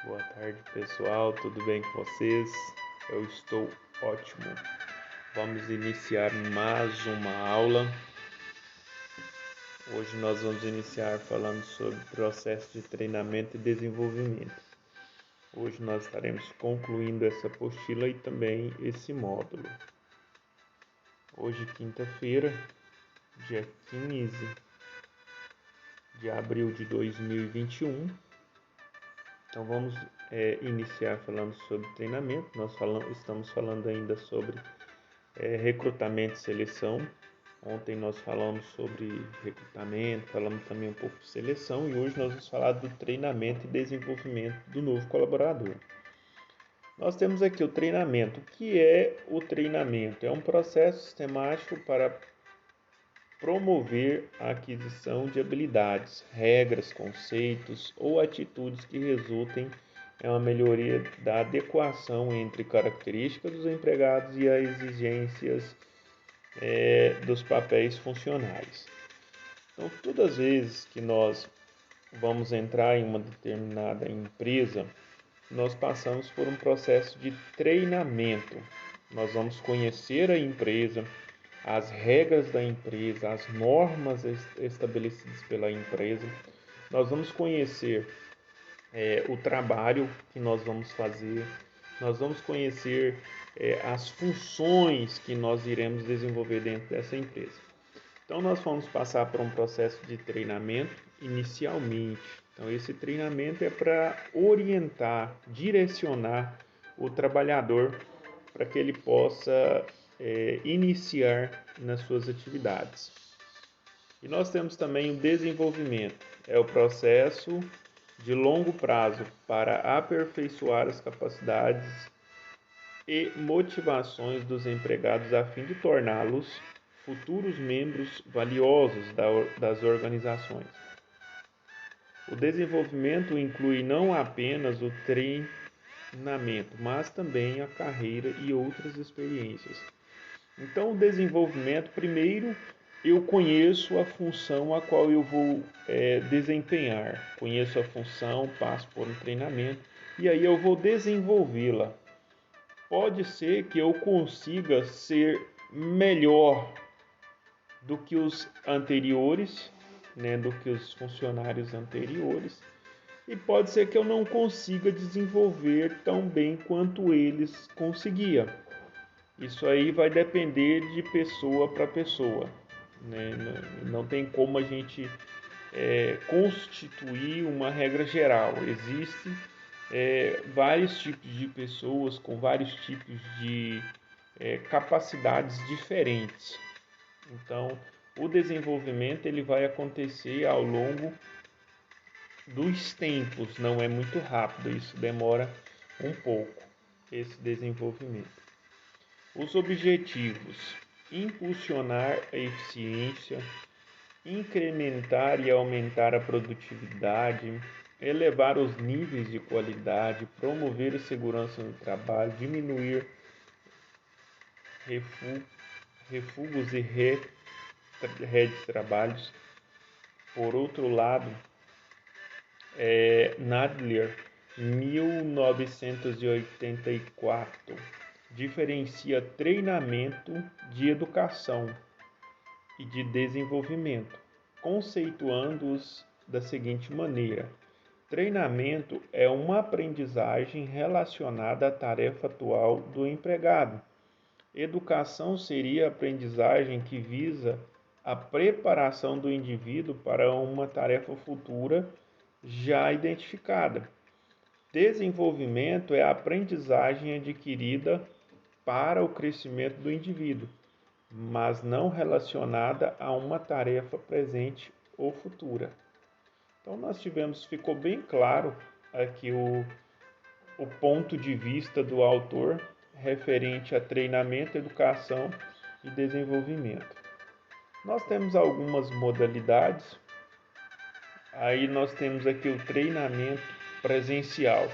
Boa tarde, pessoal. Tudo bem com vocês? Eu estou ótimo. Vamos iniciar mais uma aula. Hoje nós vamos iniciar falando sobre processo de treinamento e desenvolvimento. Hoje nós estaremos concluindo essa apostila e também esse módulo. Hoje, quinta-feira, dia 15 de abril de 2021. Então vamos iniciar falando sobre treinamento. Estamos falando ainda sobre recrutamento e seleção. Ontem nós falamos sobre recrutamento, falamos também um pouco de seleção e hoje nós vamos falar do treinamento e desenvolvimento do novo colaborador. Nós temos aqui o treinamento. O que é o treinamento? É um processo sistemático para promover a aquisição de habilidades, regras, conceitos ou atitudes que resultem em uma melhoria da adequação entre características dos empregados e as exigências dos papéis funcionais. Então, todas as vezes que nós vamos entrar em uma determinada empresa, nós passamos por um processo de treinamento. Nós vamos conhecer a empresa, as regras da empresa, as normas estabelecidas pela empresa. Nós vamos conhecer o trabalho que nós vamos fazer, nós vamos conhecer as funções que nós iremos desenvolver dentro dessa empresa. Então, nós vamos passar por um processo de treinamento inicialmente. Então, esse treinamento é para orientar, direcionar o trabalhador para que ele possa iniciar nas suas atividades. E nós temos também o desenvolvimento, é o processo de longo prazo para aperfeiçoar as capacidades e motivações dos empregados a fim de torná-los futuros membros valiosos das organizações. O desenvolvimento inclui não apenas o treinamento, mas também a carreira e outras experiências. Então, o desenvolvimento, primeiro, eu conheço a função a qual eu vou desempenhar. Conheço a função, passo por um treinamento e aí eu vou desenvolvê-la. Pode ser que eu consiga ser melhor do que os anteriores, né, do que os funcionários anteriores, e pode ser que eu não consiga desenvolver tão bem quanto eles conseguiam. Isso aí vai depender de pessoa para pessoa, né? Não tem como a gente constituir uma regra geral. Existem vários tipos de pessoas com vários tipos de capacidades diferentes. Então, o desenvolvimento ele vai acontecer ao longo dos tempos, não é muito rápido, isso demora um pouco, esse desenvolvimento. Os objetivos: impulsionar a eficiência, incrementar e aumentar a produtividade, elevar os níveis de qualidade, promover a segurança no trabalho, diminuir refugos e redes de trabalhos. Por outro lado, Nadler, 1984, diferencia treinamento de educação e de desenvolvimento, conceituando-os da seguinte maneira: treinamento é uma aprendizagem relacionada à tarefa atual do empregado. Educação seria a aprendizagem que visa a preparação do indivíduo para uma tarefa futura já identificada. Desenvolvimento é a aprendizagem adquirida para o crescimento do indivíduo, mas não relacionada a uma tarefa presente ou futura. Então ficou bem claro aqui o ponto de vista do autor referente a treinamento, educação e desenvolvimento. Nós temos algumas modalidades. Aí nós temos aqui o treinamento presencial.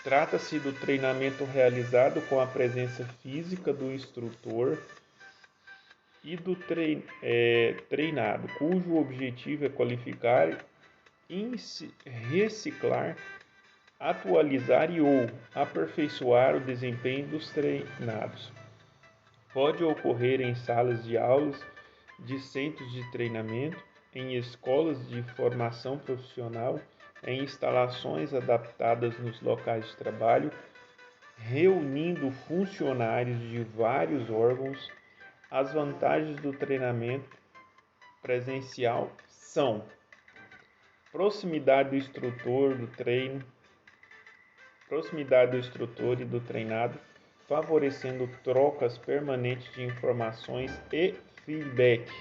Trata-se do treinamento realizado com a presença física do instrutor e do treinado, cujo objetivo é qualificar, reciclar atualizar e ou aperfeiçoar o desempenho dos treinados. Pode ocorrer em salas de aulas, de centros de treinamento, em escolas de formação profissional, em instalações adaptadas nos locais de trabalho, reunindo funcionários de vários órgãos. As vantagens do treinamento presencial são proximidade do instrutor do treino, proximidade do instrutor e do treinado, favorecendo trocas permanentes de informações e feedback.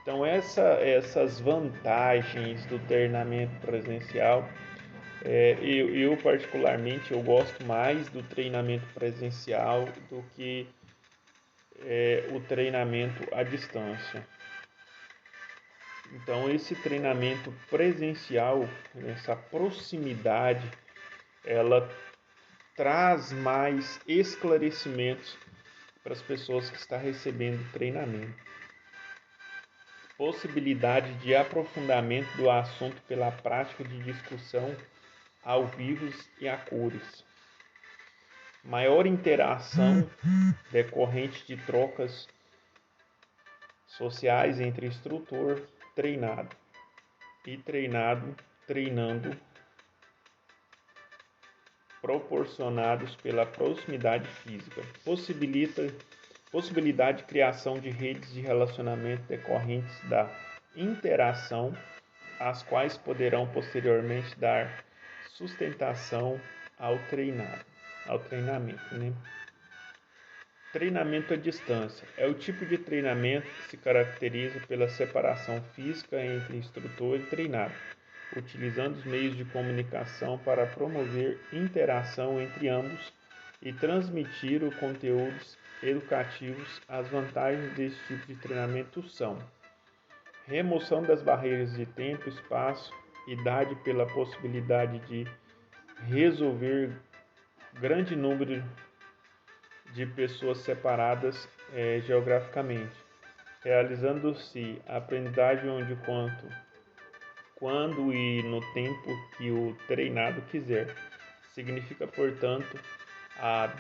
Então essas vantagens do treinamento presencial, eu particularmente eu gosto mais do treinamento presencial do que o treinamento à distância. Então esse treinamento presencial, essa proximidade, ela traz mais esclarecimentos para as pessoas que estão recebendo treinamento. Possibilidade de aprofundamento do assunto pela prática de discussão ao vivo e a cores. Maior interação decorrente de trocas sociais entre instrutor, treinado e treinando, proporcionados pela proximidade física. Possibilidade de criação de redes de relacionamento decorrentes da interação, as quais poderão posteriormente dar sustentação ao treinamento. Treinamento à distância é o tipo de treinamento que se caracteriza pela separação física entre instrutor e treinado, utilizando os meios de comunicação para promover interação entre ambos e transmitir os conteúdos educativos. As vantagens desse tipo de treinamento são remoção das barreiras de tempo, espaço, idade pela possibilidade de resolver grande número de pessoas separadas geograficamente, realizando-se a aprendizagem onde, quando e no tempo que o treinado quiser. Significa, portanto, a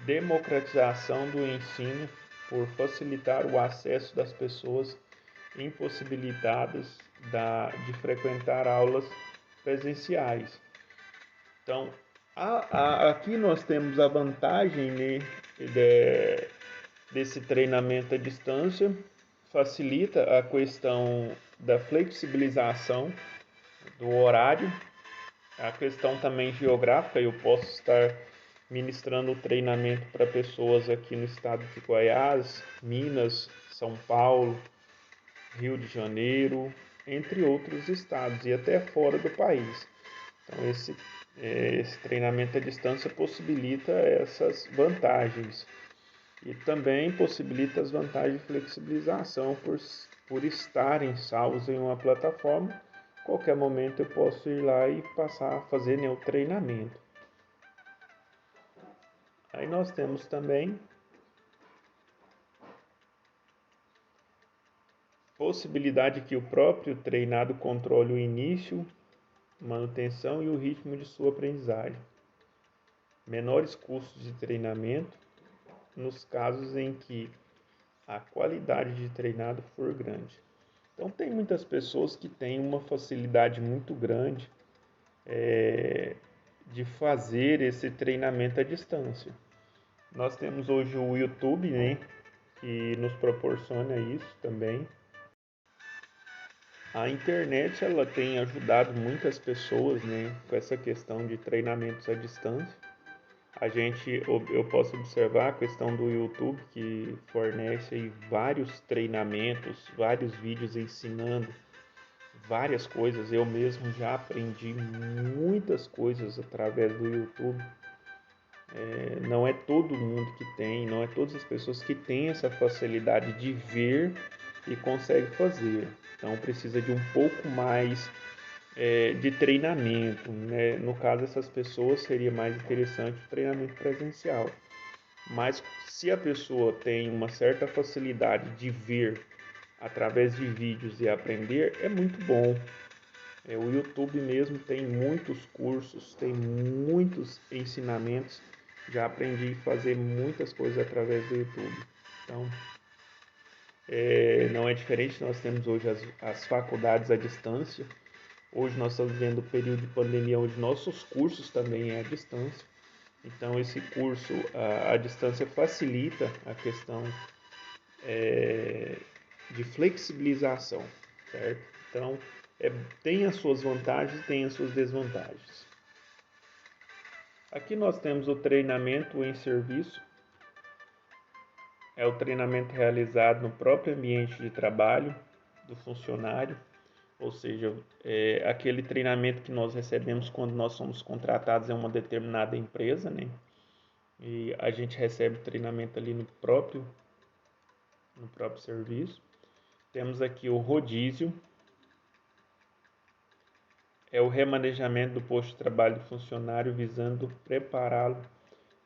democratização do ensino por facilitar o acesso das pessoas impossibilitadas de frequentar aulas presenciais. Então, aqui nós temos a vantagem, né, desse treinamento à distância, facilita a questão da flexibilização do horário, a questão também geográfica. Eu posso estar ministrando treinamento para pessoas aqui no estado de Goiás, Minas, São Paulo, Rio de Janeiro, entre outros estados e até fora do país. Então esse treinamento à distância possibilita essas vantagens e também possibilita as vantagens de flexibilização por estarem salvos em uma plataforma. Qualquer momento eu posso ir lá e passar a fazer o treinamento. Aí nós temos também possibilidade que o próprio treinado controle o início, manutenção e o ritmo de sua aprendizagem. Menores custos de treinamento nos casos em que a qualidade de treinado for grande. Então tem muitas pessoas que têm uma facilidade muito grande de fazer esse treinamento à distância. Nós temos hoje o YouTube, né, que nos proporciona isso também. A internet ela tem ajudado muitas pessoas, né, com essa questão de treinamentos à distância. Eu posso observar a questão do YouTube, que fornece aí vários treinamentos, vários vídeos ensinando várias coisas. Eu mesmo já aprendi muitas coisas através do YouTube. Não é todo mundo que tem, não é todas as pessoas que têm essa facilidade de ver e consegue fazer. Então precisa de um pouco mais de treinamento, né? No caso dessas pessoas seria mais interessante o treinamento presencial. Mas se a pessoa tem uma certa facilidade de ver através de vídeos e aprender, é muito bom. O YouTube mesmo tem muitos cursos, tem muitos ensinamentos. Já aprendi a fazer muitas coisas através do YouTube. Então, não é diferente, nós temos hoje as faculdades à distância. Hoje nós estamos vivendo o período de pandemia onde nossos cursos também é à distância. Então esse curso à distância facilita a questão de flexibilização, certo? Então tem as suas vantagens e tem as suas desvantagens. Aqui nós temos o treinamento em serviço. É o treinamento realizado no próprio ambiente de trabalho do funcionário, ou seja, aquele treinamento que nós recebemos quando nós somos contratados em uma determinada empresa, né? E a gente recebe treinamento ali no próprio serviço. Temos aqui o rodízio, é o remanejamento do posto de trabalho do funcionário visando prepará-lo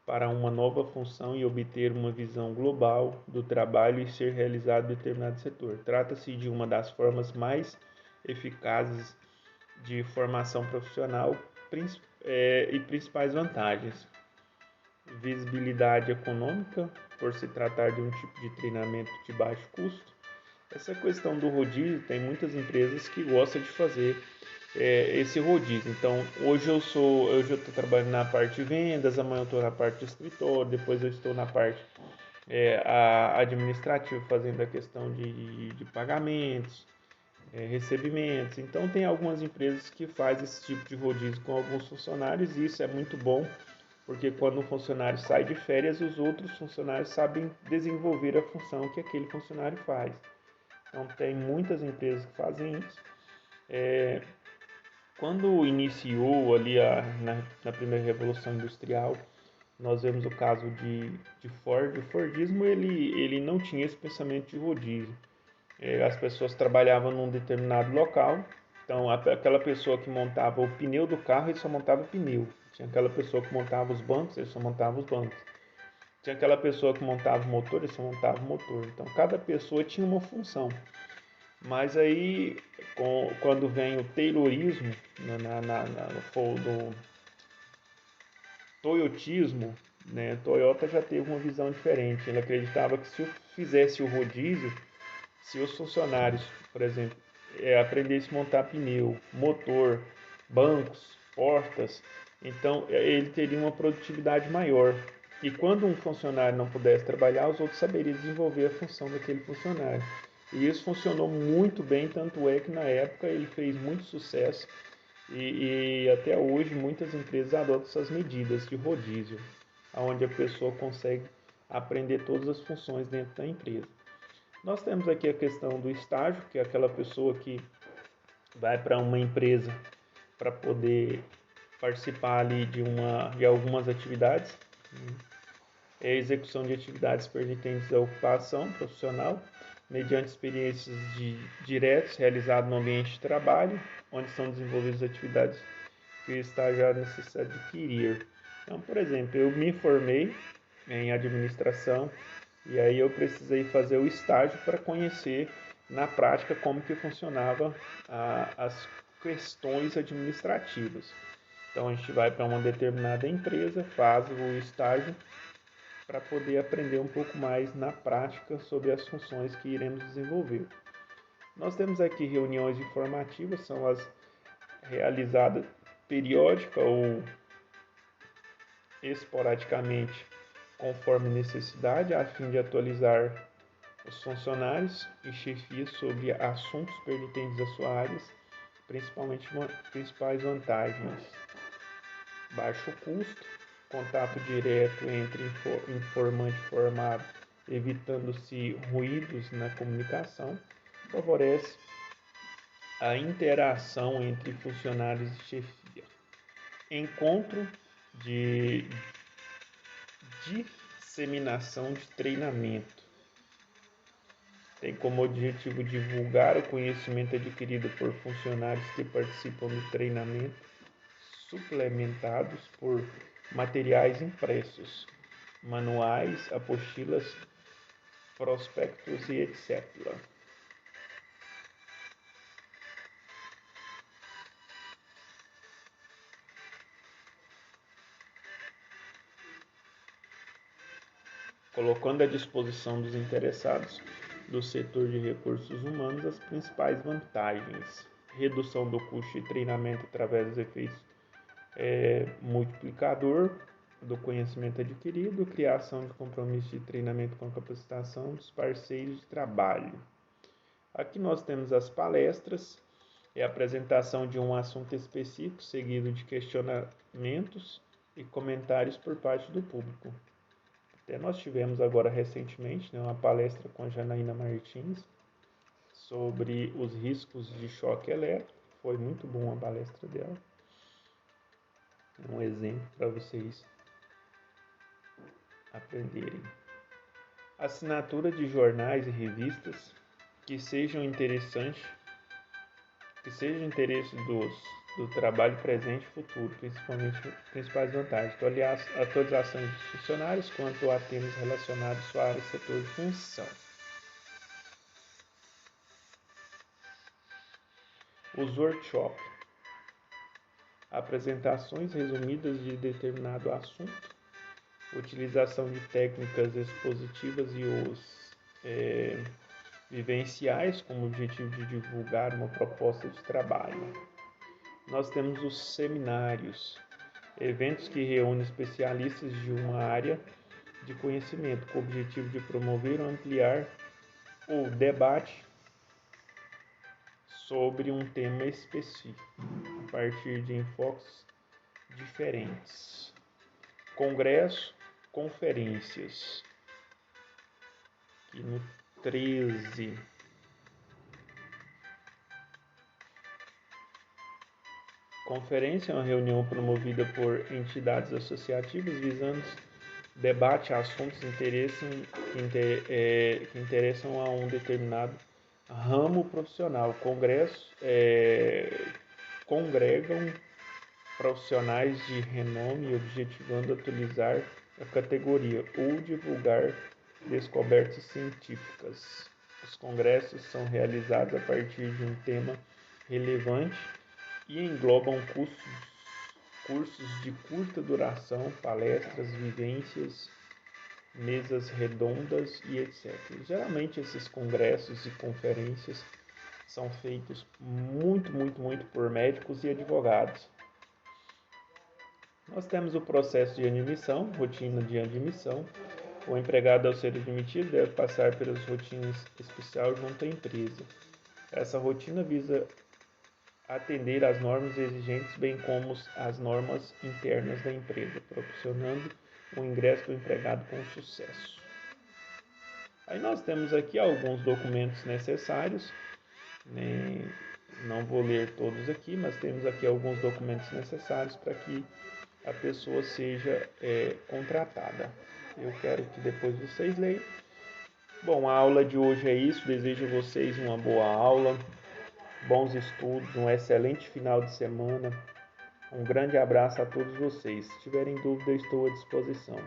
para uma nova função e obter uma visão global do trabalho e ser realizado em determinado setor. Trata-se de uma das formas mais eficazes de formação profissional e principais vantagens. Visibilidade econômica, por se tratar de um tipo de treinamento de baixo custo. Essa questão do rodízio, tem muitas empresas que gostam de fazer esse rodízio. Então, hoje eu estou trabalhando na parte de vendas, amanhã eu estou na parte de escritório, depois eu estou na parte administrativa, fazendo a questão de pagamentos, recebimentos. Então, tem algumas empresas que fazem esse tipo de rodízio com alguns funcionários e isso é muito bom, porque quando um funcionário sai de férias, os outros funcionários sabem desenvolver a função que aquele funcionário faz. Então, tem muitas empresas que fazem isso. Quando iniciou ali na primeira Revolução Industrial, nós vemos o caso de Ford. O Fordismo ele não tinha esse pensamento de rodízio. As pessoas trabalhavam num determinado local, então aquela pessoa que montava o pneu do carro, ele só montava o pneu. Tinha aquela pessoa que montava os bancos, ele só montava os bancos. Tinha aquela pessoa que montava o motor, ele só montava o motor. Então cada pessoa tinha uma função. Mas aí, quando vem o Taylorismo, no Toyotismo, né, Toyota já teve uma visão diferente. Ele acreditava que se fizesse o rodízio, se os funcionários, por exemplo, aprendessem a montar pneu, motor, bancos, portas, então ele teria uma produtividade maior. E quando um funcionário não pudesse trabalhar, os outros saberiam desenvolver a função daquele funcionário. E isso funcionou muito bem, tanto é que na época ele fez muito sucesso e até hoje muitas empresas adotam essas medidas de rodízio, onde a pessoa consegue aprender todas as funções dentro da empresa. Nós temos aqui a questão do estágio, que é aquela pessoa que vai para uma empresa para poder participar ali de algumas atividades. É a execução de atividades pertinentes à ocupação profissional, mediante experiências diretas realizadas no ambiente de trabalho, onde são desenvolvidas atividades que o estagiário necessita adquirir. Então, por exemplo, eu me formei em administração e aí eu precisei fazer o estágio para conhecer na prática como que funcionava as questões administrativas. Então a gente vai para uma determinada empresa, faz o estágio para poder aprender um pouco mais na prática sobre as funções que iremos desenvolver. Nós temos aqui reuniões informativas, são as realizadas periódica ou esporadicamente, conforme necessidade, a fim de atualizar os funcionários e chefias sobre assuntos pertinentes às suas áreas, principais vantagens: baixo custo, contato direto entre informante e formado, evitando-se ruídos na comunicação, favorece a interação entre funcionários e chefia. Encontro de disseminação de treinamento. Tem como objetivo divulgar o conhecimento adquirido por funcionários que participam do treinamento, suplementados por materiais impressos, manuais, apostilas, prospectos e etc. colocando à disposição dos interessados do setor de recursos humanos as principais vantagens: redução do custo de treinamento através dos efeitos multiplicador do conhecimento adquirido, criação de compromisso de treinamento com capacitação dos parceiros de trabalho. Aqui nós temos as palestras, a apresentação de um assunto específico, seguido de questionamentos e comentários por parte do público. Até nós tivemos agora recentemente uma palestra com a Janaína Martins sobre os riscos de choque elétrico. Foi muito bom a palestra dela. É um exemplo para vocês aprenderem. Assinatura de jornais e revistas que sejam interessantes, que sejam interesse do trabalho presente e futuro, principais vantagens. Atualização de funcionários quanto a temas relacionados à sua área e setor de função. Os workshops. Apresentações resumidas de determinado assunto. Utilização de técnicas expositivas e os vivenciais com o objetivo de divulgar uma proposta de trabalho. Nós temos os seminários, eventos que reúnem especialistas de uma área de conhecimento com o objetivo de promover ou ampliar o debate sobre um tema específico, a partir de enfoques diferentes. Congresso, conferências, aqui no 13. Conferência é uma reunião promovida por entidades associativas visando debate a assuntos que interessam a um determinado ramo profissional. Congresso congregam profissionais de renome objetivando atualizar a categoria ou divulgar descobertas científicas. Os congressos são realizados a partir de um tema relevante e englobam cursos de curta duração, palestras, vivências, mesas redondas e etc. Geralmente esses congressos e conferências são feitos muito por médicos e advogados. Nós temos o processo de admissão, rotina de admissão. O empregado, ao ser admitido, deve passar pelas rotinas especiais junto à empresa. Essa rotina visa atender às normas exigentes, bem como as normas internas da empresa, proporcionando o ingresso do empregado com sucesso. Aí nós temos aqui alguns documentos necessários, não vou ler todos aqui, mas temos aqui alguns documentos necessários para que a pessoa seja contratada. Eu quero que depois vocês leiam. Bom, a aula de hoje é isso. Desejo a vocês uma boa aula, bons estudos, um excelente final de semana. Um grande abraço a todos vocês. Se tiverem dúvida, estou à disposição.